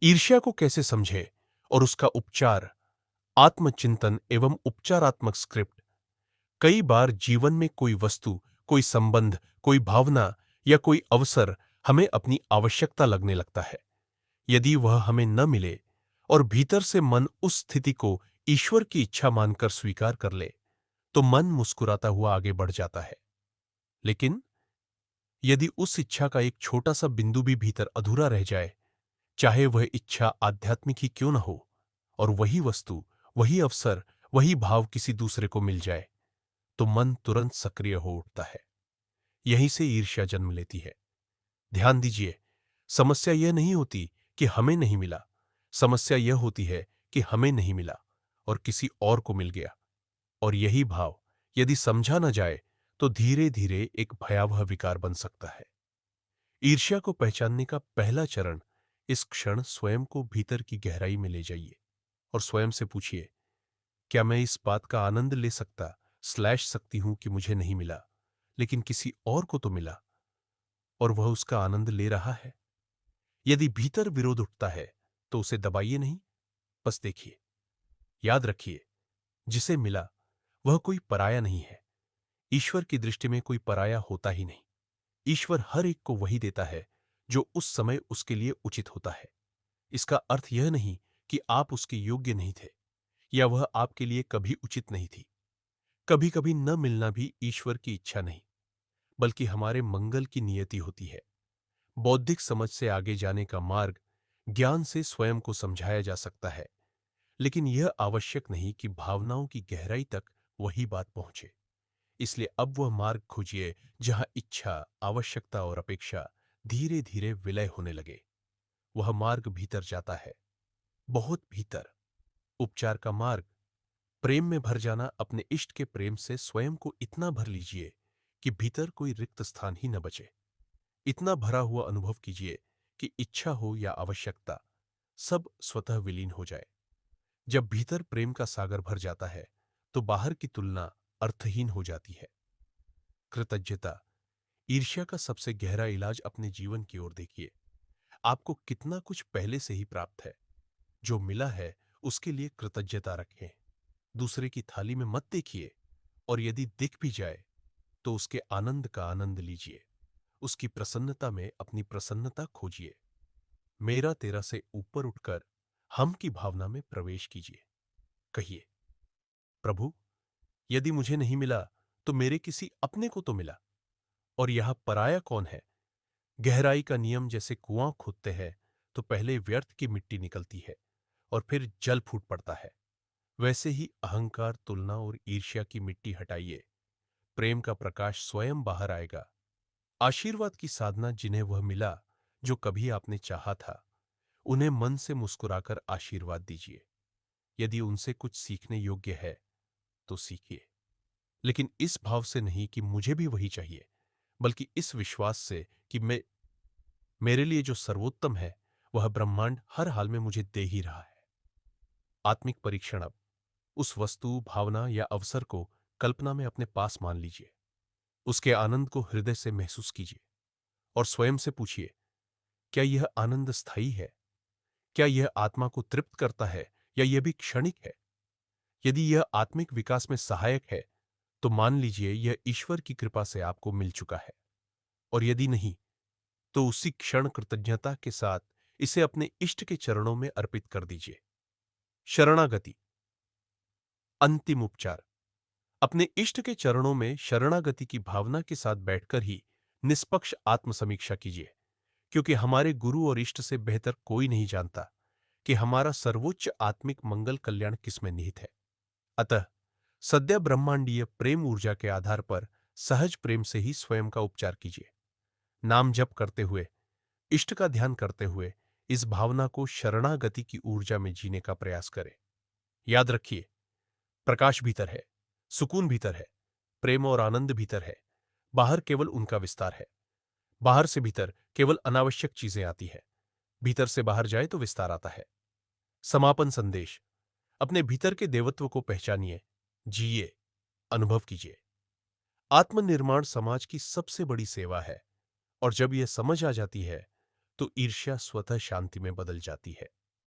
ईर्ष्या को कैसे समझें और उसका उपचार। आत्मचिंतन एवं उपचारात्मक स्क्रिप्ट। कई बार जीवन में कोई वस्तु, कोई संबंध, कोई भावना या कोई अवसर हमें अपनी आवश्यकता लगने लगता है। यदि वह हमें न मिले और भीतर से मन उस स्थिति को ईश्वर की इच्छा मानकर स्वीकार कर ले, तो मन मुस्कुराता हुआ आगे बढ़ जाता है। लेकिन यदि उस इच्छा का एक छोटा सा बिंदु भी भीतर अधूरा रह जाए, चाहे वह इच्छा आध्यात्मिक ही क्यों न हो, और वही वस्तु, वही अवसर, वही भाव किसी दूसरे को मिल जाए, तो मन तुरंत सक्रिय हो उठता है। यहीं से ईर्ष्या जन्म लेती है। ध्यान दीजिए, समस्या यह नहीं होती कि हमें नहीं मिला। समस्या यह होती है कि हमें नहीं मिला और किसी और को मिल गया। और यही भाव यदि समझा न जाए तो धीरे धीरे एक भयावह विकार बन सकता है। ईर्ष्या को पहचानने का पहला चरण, इस क्षण स्वयं को भीतर की गहराई में ले जाइए और स्वयं से पूछिए, क्या मैं इस बात का आनंद ले सकती हूं कि मुझे नहीं मिला, लेकिन किसी और को तो मिला और वह उसका आनंद ले रहा है। यदि भीतर विरोध उठता है तो उसे दबाइए नहीं, बस देखिए। याद रखिए, जिसे मिला वह कोई पराया नहीं है। ईश्वर की दृष्टि में कोई पराया होता ही नहीं। ईश्वर हर एक को वही देता है जो उस समय उसके लिए उचित होता है। इसका अर्थ यह नहीं कि आप उसके योग्य नहीं थे या वह आपके लिए कभी उचित नहीं थी। कभी कभी न मिलना भी ईश्वर की इच्छा नहीं, बल्कि हमारे मंगल की नियति होती है। बौद्धिक समझ से आगे जाने का मार्ग ज्ञान से स्वयं को समझाया जा सकता है, लेकिन यह आवश्यक नहीं कि भावनाओं की गहराई तक वही बात पहुंचे। इसलिए अब वह मार्ग खोजिए जहां इच्छा, आवश्यकता और अपेक्षा धीरे धीरे विलय होने लगे। वह मार्ग भीतर जाता है, बहुत भीतर। उपचार का मार्ग, प्रेम में भर जाना। अपने इष्ट के प्रेम से स्वयं को इतना भर लीजिए कि भीतर कोई रिक्त स्थान ही न बचे। इतना भरा हुआ अनुभव कीजिए कि इच्छा हो या आवश्यकता, सब स्वतः विलीन हो जाए। जब भीतर प्रेम का सागर भर जाता है तो बाहर की तुलना अर्थहीन हो जाती है। कृतज्ञता, ईर्ष्या का सबसे गहरा इलाज। अपने जीवन की ओर देखिए। आपको कितना कुछ पहले से ही प्राप्त है। जो मिला है उसके लिए कृतज्ञता रखें। दूसरे की थाली में मत देखिए, और यदि दिख भी जाए तो उसके आनंद का आनंद लीजिए। उसकी प्रसन्नता में अपनी प्रसन्नता खोजिए। मेरा तेरा से ऊपर उठकर हम की भावना में प्रवेश कीजिए। कहिए, प्रभु, यदि मुझे नहीं मिला तो मेरे किसी अपने को तो मिला, और यह पराया कौन है। गहराई का नियम, जैसे कुआं खोदते हैं तो पहले व्यर्थ की मिट्टी निकलती है और फिर जल फूट पड़ता है, वैसे ही अहंकार, तुलना और ईर्ष्या की मिट्टी हटाइए। प्रेम का प्रकाश स्वयं बाहर आएगा। आशीर्वाद की साधना, जिन्हें वह मिला जो कभी आपने चाहा था, उन्हें मन से मुस्कुराकर आशीर्वाद दीजिए। यदि उनसे कुछ सीखने योग्य है तो सीखिए, लेकिन इस भाव से नहीं कि मुझे भी वही चाहिए, बल्कि इस विश्वास से कि मेरे लिए जो सर्वोत्तम है वह ब्रह्मांड हर हाल में मुझे दे ही रहा है। आत्मिक परीक्षण। अब उस वस्तु, भावना या अवसर को कल्पना में अपने पास मान लीजिए। उसके आनंद को हृदय से महसूस कीजिए और स्वयं से पूछिए, क्या यह आनंद स्थायी है? क्या यह आत्मा को तृप्त करता है या यह भी क्षणिक है? यदि यह आत्मिक विकास में सहायक है तो मान लीजिए यह ईश्वर की कृपा से आपको मिल चुका है, और यदि नहीं तो उसी क्षण कृतज्ञता के साथ इसे अपने इष्ट के चरणों में अर्पित कर दीजिए। शरणागति, अंतिम उपचार। अपने इष्ट के चरणों में शरणागति की भावना के साथ बैठकर ही निष्पक्ष आत्मसमीक्षा कीजिए, क्योंकि हमारे गुरु और इष्ट से बेहतर कोई नहीं जानता कि हमारा सर्वोच्च आत्मिक मंगल कल्याण किसमें निहित है। अतः सद्य ब्रह्मांडीय प्रेम ऊर्जा के आधार पर सहज प्रेम से ही स्वयं का उपचार कीजिए। नाम जप करते हुए, इष्ट का ध्यान करते हुए इस भावना को शरणागति की ऊर्जा में जीने का प्रयास करें। याद रखिए, प्रकाश भीतर है, सुकून भीतर है, प्रेम और आनंद भीतर है। बाहर केवल उनका विस्तार है। बाहर से भीतर केवल अनावश्यक चीजें आती है, भीतर से बाहर जाए तो विस्तार आता है। समापन संदेश। अपने भीतर के देवत्व को पहचानिए, जिए, अनुभव कीजिए। आत्मनिर्माण समाज की सबसे बड़ी सेवा है, और जब यह समझ आ जाती है तो ईर्ष्या स्वतः शांति में बदल जाती है।